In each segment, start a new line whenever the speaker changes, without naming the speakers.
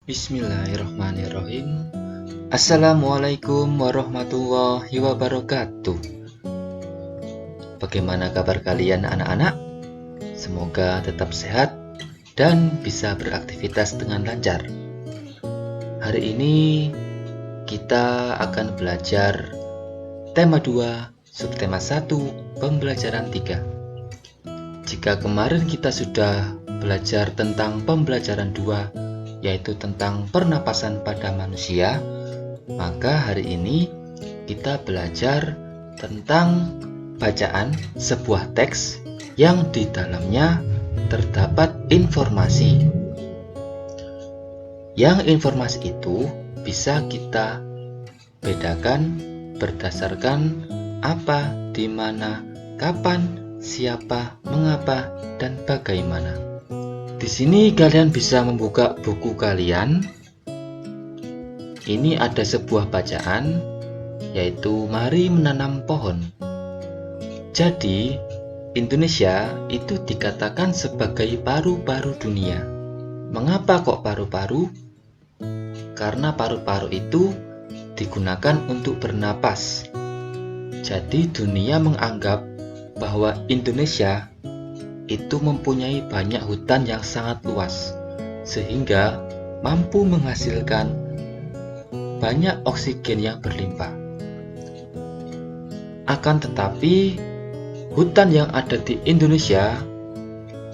Bismillahirrahmanirrahim. Assalamualaikum warahmatullahi wabarakatuh. Bagaimana kabar kalian anak-anak? Semoga tetap sehat dan bisa beraktivitas dengan lancar. Hari ini kita akan belajar tema 2, subtema 1, pembelajaran 3. Jika kemarin kita sudah belajar tentang pembelajaran 2, yaitu tentang pernapasan pada manusia, maka hari ini kita belajar tentang bacaan sebuah teks yang di dalamnya terdapat informasi. Yang informasi itu bisa kita bedakan berdasarkan apa, di mana, kapan, siapa, mengapa, dan bagaimana. Di sini kalian bisa membuka buku kalian. Ini ada sebuah bacaan, yaitu mari menanam pohon. Jadi, Indonesia itu dikatakan sebagai paru-paru dunia. Mengapa kok paru-paru? Karena paru-paru itu digunakan untuk bernapas. Jadi, dunia menganggap bahwa Indonesia itu mempunyai banyak hutan yang sangat luas, sehingga mampu menghasilkan banyak oksigen yang berlimpah. Akan tetapi, hutan yang ada di Indonesia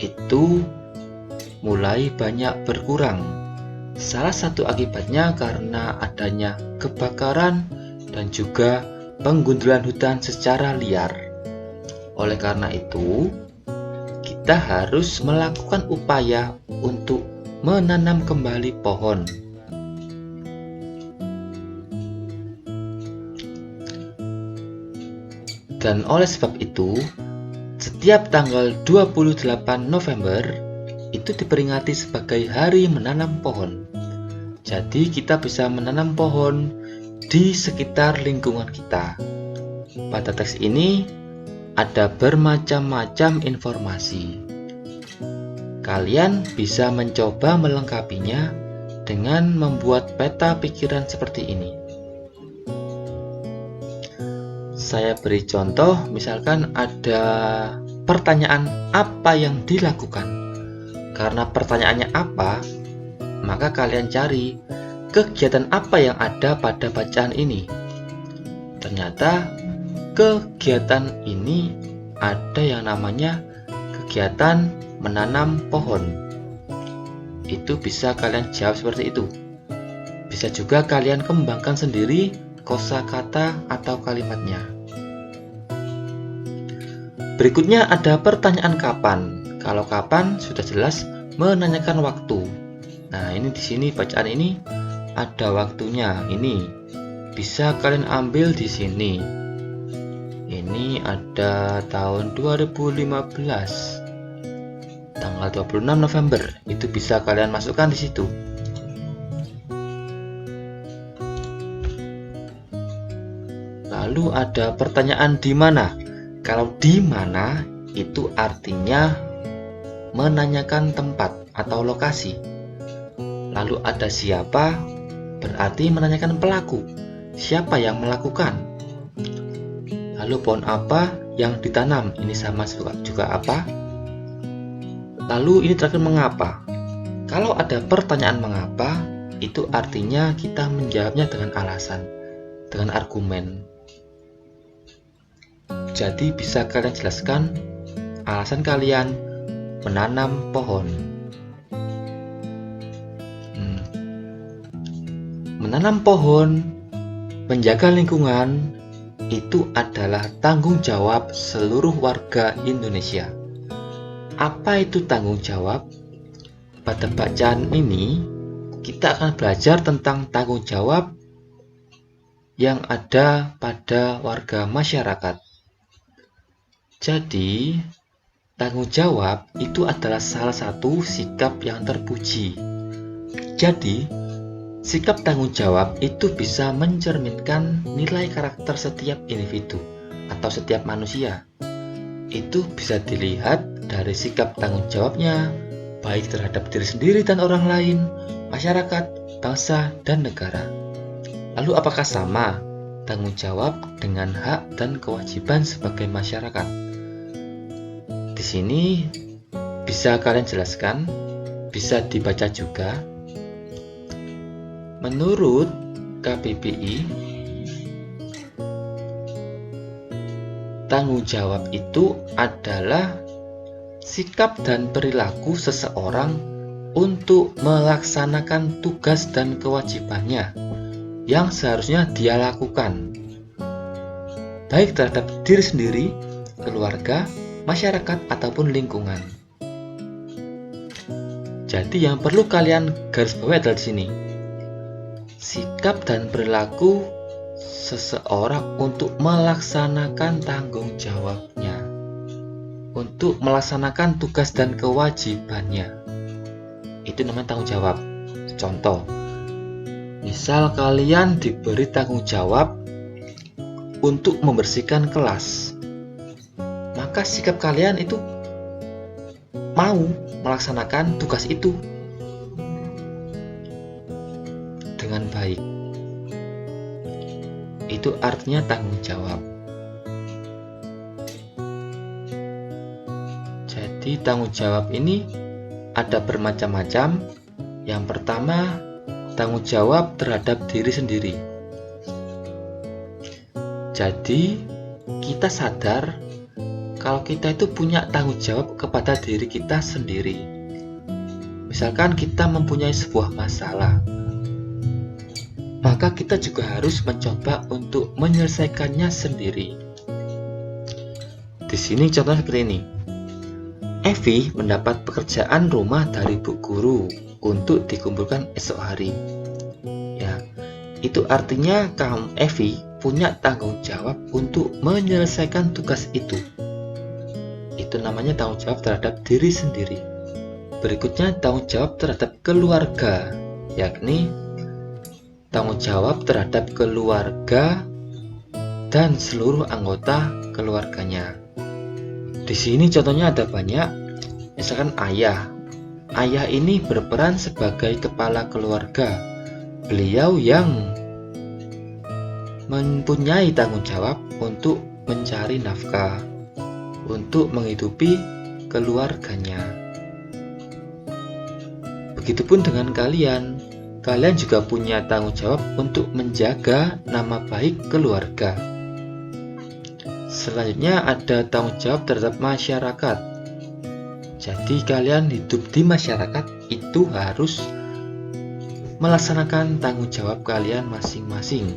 itu mulai banyak berkurang. Salah satu akibatnya karena adanya kebakaran dan juga penggundulan hutan secara liar. Oleh karena itu, kita harus melakukan upaya untuk menanam kembali pohon. Dan oleh sebab itu, setiap tanggal 28 November itu diperingati sebagai Hari Menanam Pohon. Jadi kita bisa menanam pohon di sekitar lingkungan kita. Pada teks ini ada bermacam-macam informasi. Kalian bisa mencoba melengkapinya dengan membuat peta pikiran seperti ini. Saya beri contoh, misalkan ada pertanyaan apa yang dilakukan. Karena pertanyaannya apa, maka kalian cari kegiatan apa yang ada pada bacaan ini. Ternyata kegiatan ini ada yang namanya kegiatan menanam pohon. Itu bisa kalian jawab seperti itu. Bisa juga kalian kembangkan sendiri kosakata atau kalimatnya. Berikutnya ada pertanyaan kapan. Kalau kapan sudah jelas menanyakan waktu. Nah, ini di sini bacaan ini ada waktunya. Ini bisa kalian ambil di sini. Ini ada tahun 2015, tanggal 26 November. Itu bisa kalian masukkan di situ. Lalu ada pertanyaan di mana. Kalau di mana itu artinya menanyakan tempat atau lokasi. Lalu ada siapa, berarti menanyakan pelaku. Siapa yang melakukan? Lalu pohon apa yang ditanam? Ini sama juga apa? Lalu ini terakhir mengapa? Kalau ada pertanyaan mengapa, itu artinya kita menjawabnya dengan alasan, dengan argumen. Jadi bisa kalian jelaskan alasan kalian menanam pohon. Menanam pohon, menjaga lingkungan, itu adalah tanggung jawab seluruh warga Indonesia. Apa itu tanggung jawab? Pada bacaan ini, kita akan belajar tentang tanggung jawab yang ada pada warga masyarakat. Jadi, tanggung jawab itu adalah salah satu sikap yang terpuji. Jadi, sikap tanggung jawab itu bisa mencerminkan nilai karakter setiap individu atau setiap manusia. Itu bisa dilihat dari sikap tanggung jawabnya, baik terhadap diri sendiri dan orang lain, masyarakat, bangsa dan negara. Lalu apakah sama tanggung jawab dengan hak dan kewajiban sebagai masyarakat? Di sini bisa kalian jelaskan, bisa dibaca juga. Menurut KBBI, tanggung jawab itu adalah sikap dan perilaku seseorang untuk melaksanakan tugas dan kewajibannya yang seharusnya dia lakukan, baik terhadap diri sendiri, keluarga, masyarakat, ataupun lingkungan. Jadi yang perlu kalian garis bawahi adalah di sini, sikap dan perilaku seseorang untuk melaksanakan tanggung jawabnya, untuk melaksanakan tugas dan kewajibannya. Itu namanya tanggung jawab. Contoh, misal kalian diberi tanggung jawab untuk membersihkan kelas, maka sikap kalian itu mau melaksanakan tugas itu dengan baik. Itu artinya tanggung jawab. Jadi tanggung jawab ini ada bermacam-macam. Yang pertama, tanggung jawab terhadap diri sendiri. Jadi kita sadar kalau kita itu punya tanggung jawab kepada diri kita sendiri. Misalkan kita mempunyai sebuah masalah, maka kita juga harus mencoba untuk menyelesaikannya sendiri. Di sini contohnya seperti ini. Evi mendapat pekerjaan rumah dari Bu Guru untuk dikumpulkan esok hari. Ya, itu artinya kamu Evi punya tanggung jawab untuk menyelesaikan tugas itu. Itu namanya tanggung jawab terhadap diri sendiri. Berikutnya tanggung jawab terhadap keluarga, yakni tanggung jawab terhadap keluarga dan seluruh anggota keluarganya. Di sini contohnya ada banyak. Misalkan ayah. Ayah ini berperan sebagai kepala keluarga. Beliau yang mempunyai tanggung jawab untuk mencari nafkah, untuk menghidupi keluarganya. Begitupun dengan kalian. Kalian juga punya tanggung jawab untuk menjaga nama baik keluarga. Selanjutnya ada tanggung jawab terhadap masyarakat. Jadi kalian hidup di masyarakat itu harus melaksanakan tanggung jawab kalian masing-masing,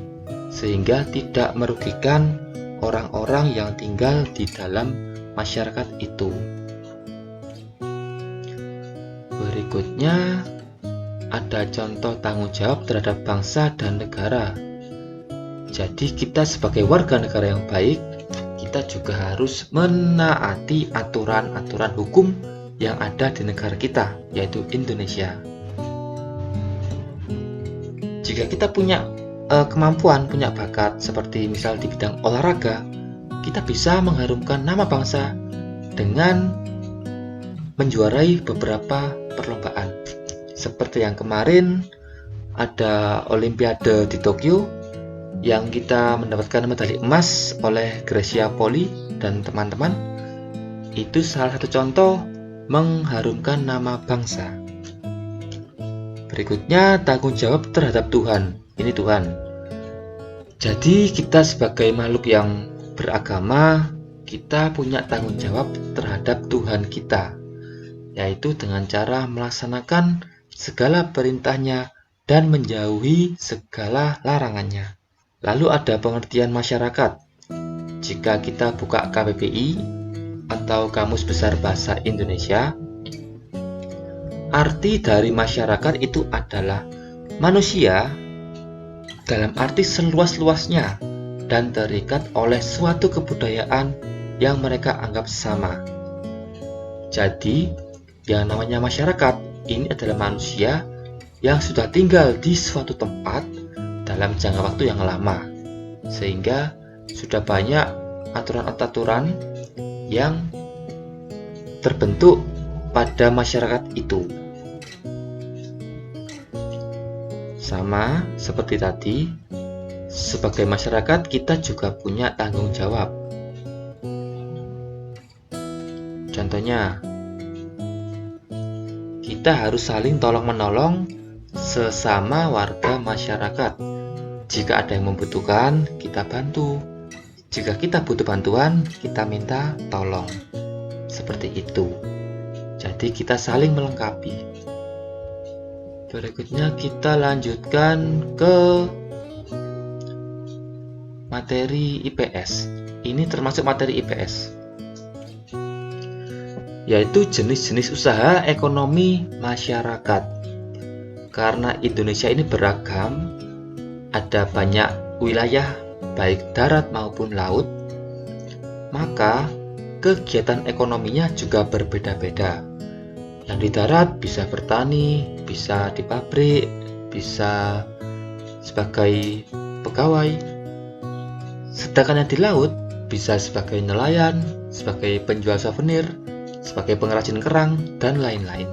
sehingga tidak merugikan orang-orang yang tinggal di dalam masyarakat itu. Berikutnya ada contoh tanggung jawab terhadap bangsa dan negara. Jadi kita sebagai warga negara yang baik, kita juga harus menaati aturan-aturan hukum yang ada di negara kita, yaitu Indonesia. Jika kita punya kemampuan, punya bakat, seperti misal di bidang olahraga, kita bisa mengharumkan nama bangsa dengan menjuarai beberapa perlombaan. Seperti yang kemarin ada Olimpiade di Tokyo yang kita mendapatkan medali emas oleh Gracia Poli dan teman-teman. Itu salah satu contoh mengharumkan nama bangsa. Berikutnya tanggung jawab terhadap Tuhan. Ini Tuhan. Jadi kita sebagai makhluk yang beragama, kita punya tanggung jawab terhadap Tuhan kita, yaitu dengan cara melaksanakan segala perintahnya dan menjauhi segala larangannya. Lalu ada pengertian masyarakat. Jika kita buka KBBI atau Kamus Besar Bahasa Indonesia, arti dari masyarakat itu adalah manusia dalam arti seluas-luasnya dan terikat oleh suatu kebudayaan yang mereka anggap sama. Jadi, yang namanya masyarakat ini adalah manusia yang sudah tinggal di suatu tempat dalam jangka waktu yang lama, sehingga sudah banyak aturan-aturan yang terbentuk pada masyarakat itu. Sama seperti tadi, sebagai masyarakat kita juga punya tanggung jawab. Contohnya, kita harus saling tolong-menolong sesama warga masyarakat. Jika ada yang membutuhkan, kita bantu. Jika kita butuh bantuan, kita minta tolong. Seperti itu. Jadi kita saling melengkapi. Berikutnya kita lanjutkan ke materi IPS. Ini termasuk materi IPS, yaitu jenis-jenis usaha ekonomi masyarakat. Karena Indonesia ini beragam, ada banyak wilayah baik darat maupun laut, maka kegiatan ekonominya juga berbeda-beda. Yang di darat bisa bertani, bisa di pabrik, bisa sebagai pegawai. Sedangkan yang di laut bisa sebagai nelayan, sebagai penjual souvenir, sebagai pengrajin kerang, dan lain-lain.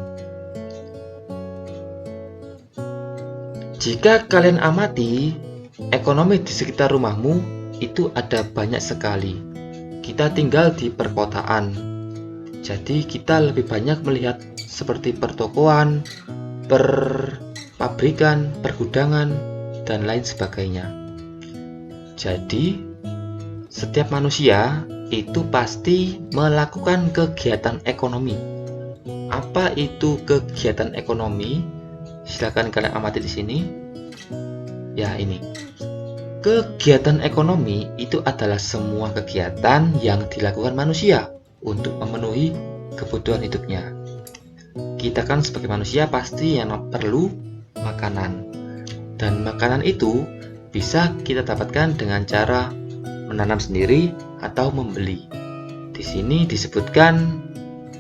Jika kalian amati, ekonomi di sekitar rumahmu itu ada banyak sekali. Kita tinggal di perkotaan, jadi kita lebih banyak melihat seperti pertokoan, perpabrikan, pergudangan, dan lain sebagainya. Jadi, setiap manusia itu pasti melakukan kegiatan ekonomi. Apa itu kegiatan ekonomi? Silakan kalian amati di sini. Ya, ini. Kegiatan ekonomi itu adalah semua kegiatan yang dilakukan manusia untuk memenuhi kebutuhan hidupnya. Kita kan sebagai manusia pasti yang perlu makanan. Dan makanan itu bisa kita dapatkan dengan cara menanam sendiri atau membeli. Di sini disebutkan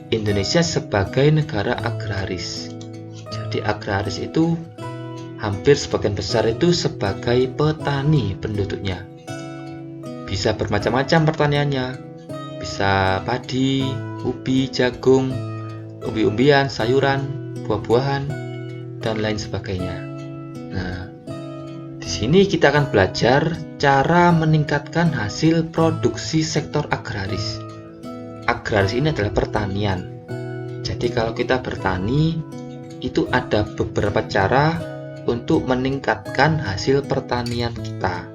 Indonesia sebagai negara agraris. Jadi agraris itu hampir sebagian besar itu sebagai petani penduduknya. Bisa bermacam-macam pertaniannya. Bisa padi, ubi, jagung, umbi-umbian, sayuran, buah-buahan, dan lain sebagainya. Nah, di sini kita akan belajar cara meningkatkan hasil produksi sektor agraris. Agraris ini adalah pertanian. Jadi kalau kita bertani, itu ada beberapa cara untuk meningkatkan hasil pertanian kita.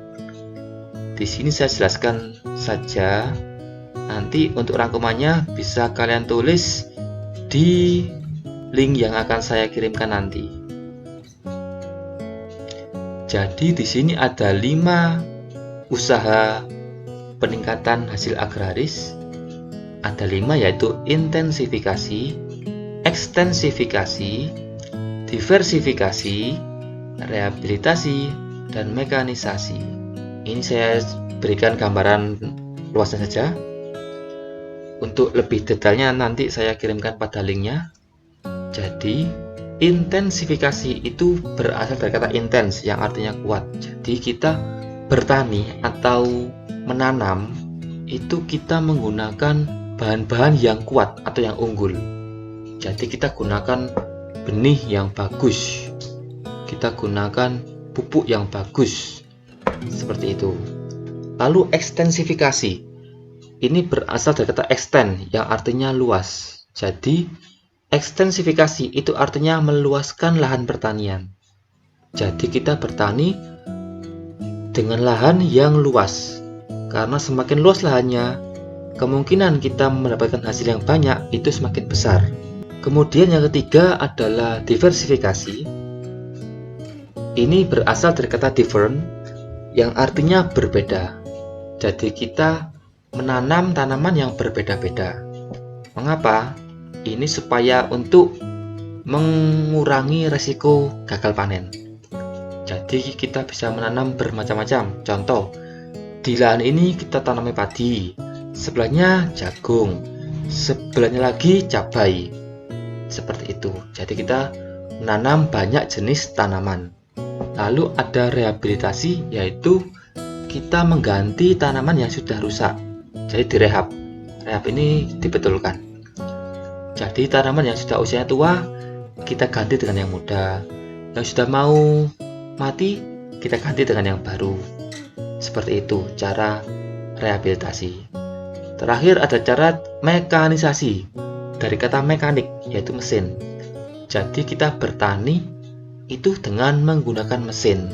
Di sini saya jelaskan saja. Nanti untuk rangkumannya bisa kalian tulis di link yang akan saya kirimkan nanti. Jadi di sini ada 5 usaha peningkatan hasil agraris. Ada 5, yaitu intensifikasi, ekstensifikasi, diversifikasi, rehabilitasi, dan mekanisasi. Ini saya berikan gambaran luasnya saja. Untuk lebih detailnya nanti saya kirimkan pada linknya. Jadi intensifikasi itu berasal dari kata intens yang artinya kuat. Jadi kita bertani atau menanam itu kita menggunakan bahan-bahan yang kuat atau yang unggul. Jadi kita gunakan benih yang bagus, kita gunakan pupuk yang bagus, seperti itu. Lalu ekstensifikasi, ini berasal dari kata extend yang artinya luas. Jadi ekstensifikasi itu artinya meluaskan lahan pertanian. Jadi kita bertani dengan lahan yang luas, karena semakin luas lahannya, kemungkinan kita mendapatkan hasil yang banyak itu semakin besar. Kemudian yang ketiga adalah diversifikasi. Ini berasal dari kata different yang artinya berbeda. Jadi kita menanam tanaman yang berbeda-beda. Mengapa? Ini supaya untuk mengurangi resiko gagal panen. Jadi kita bisa menanam bermacam-macam. Contoh, di lahan ini kita tanami padi, sebelahnya jagung, sebelahnya lagi cabai. Seperti itu. Jadi kita menanam banyak jenis tanaman. Lalu ada rehabilitasi, yaitu kita mengganti tanaman yang sudah rusak. Jadi direhab. Rehab ini dibetulkan. Jadi tanaman yang sudah usianya tua kita ganti dengan yang muda. Yang sudah mau mati, kita ganti dengan yang baru. Seperti itu cara rehabilitasi. Terakhir ada cara mekanisasi, dari kata mekanik, yaitu mesin. Jadi kita bertani itu dengan menggunakan mesin.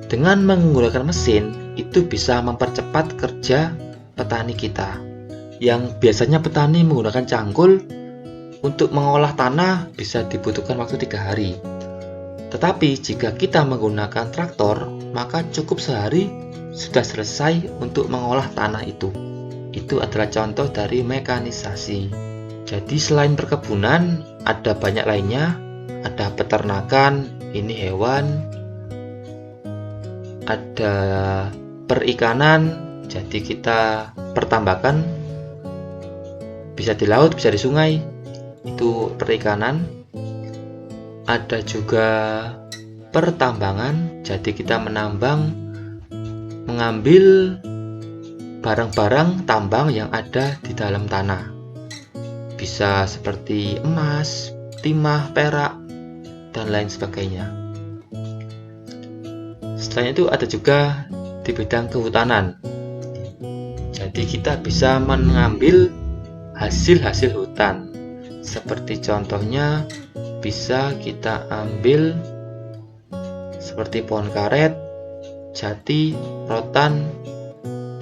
Dengan menggunakan mesin, itu bisa mempercepat kerja petani kita. Yang biasanya petani menggunakan cangkul, untuk mengolah tanah bisa dibutuhkan waktu 3 hari. Tetapi jika kita menggunakan traktor, maka cukup sehari sudah selesai untuk mengolah tanah itu. Itu adalah contoh dari mekanisasi. Jadi selain perkebunan, ada banyak lainnya. Ada peternakan, ini hewan. Ada perikanan, jadi kita pertambakan, bisa di laut, bisa di sungai, itu perikanan. Ada juga pertambangan, jadi kita menambang, mengambil barang-barang tambang yang ada di dalam tanah. Bisa seperti emas, timah, perak, dan lain sebagainya. Setelah itu ada juga di bidang kehutanan. Jadi kita bisa mengambil hasil-hasil hutan. Seperti contohnya bisa kita ambil seperti pohon karet, jati, rotan,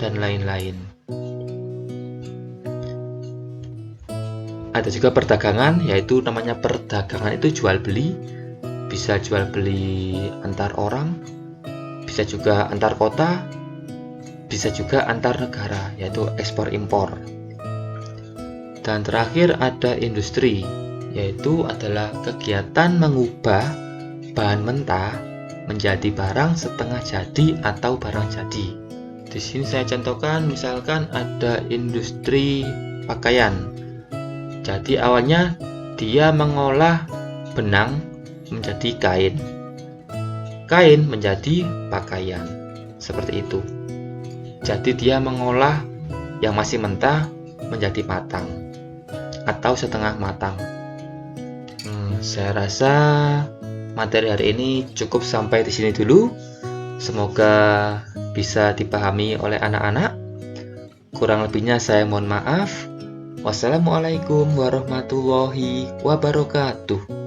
dan lain-lain. Ada juga perdagangan, yaitu namanya perdagangan itu jual beli. Bisa jual beli antar orang, bisa juga antar kota, bisa juga antar negara, yaitu ekspor impor. Dan terakhir ada industri, yaitu adalah kegiatan mengubah bahan mentah menjadi barang setengah jadi atau barang jadi. Di sini saya contohkan, misalkan ada industri pakaian. Jadi awalnya dia mengolah benang menjadi kain. Kain menjadi pakaian. Seperti itu. Jadi dia mengolah yang masih mentah menjadi matang atau setengah matang. Saya rasa materi hari ini cukup sampai di sini dulu. Semoga bisa dipahami oleh anak-anak. Kurang lebihnya saya mohon maaf. Wassalamualaikum warahmatullahi wabarakatuh.